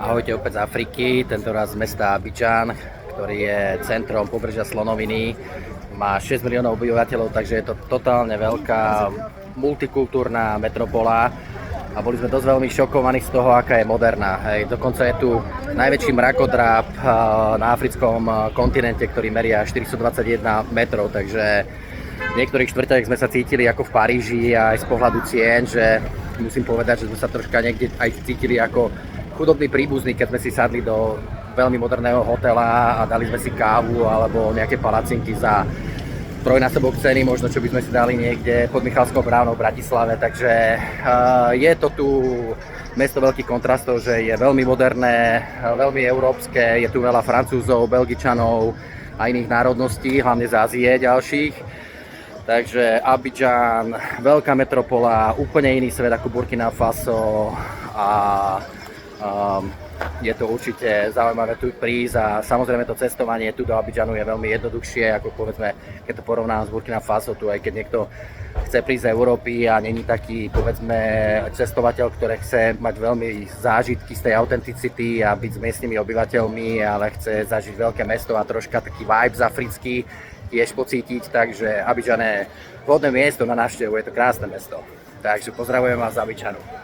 Ahojte opäť z Afriky, tentoraz z mesta Abidžan, ktorý je centrom pobrežia Slonoviny. Má 6 miliónov obyvateľov, takže je to totálne veľká multikultúrna metropola a boli sme dosť veľmi šokovaní z toho, aká je moderná. Hej. Dokonca je tu najväčší mrakodráp na africkom kontinente, ktorý meria 421 metrov, takže v niektorých štvrťach sme sa cítili ako v Paríži a aj z pohľadu cien, že musím povedať, že sme sa troška niekde aj cítili ako chudobní príbuzní, keď sme si sadli do veľmi moderného hotela a dali sme si kávu alebo nejaké palacinky za trojnásobok ceny, možno čo by sme si dali niekde pod Michalskou bránou v Bratislave. Takže je to tu mesto veľkých kontrastov, že je veľmi moderné, veľmi európske, je tu veľa Francúzov, Belgičanov a iných národností, hlavne z Ázie ďalších. Takže Abidžan, veľká metropola, úplne iný svet ako Burkina Faso a je to určite zaujímavé tu prísť a samozrejme to cestovanie tu do Abidžanu je veľmi jednoduchšie, ako povedzme, keď to porovnám s Burkina Faso, tu aj keď niekto chce prísť z Európy a není taký, povedzme, cestovateľ, ktorý chce mať veľmi zážitky z tej autenticity a byť s miestnymi obyvateľmi, ale chce zažiť veľké mesto a troška taký vibe africký tiež pocítiť, takže Abidžan je vhodné miesto na návštevu, je to krásne mesto. Takže pozdravujem vás z Abidžanu.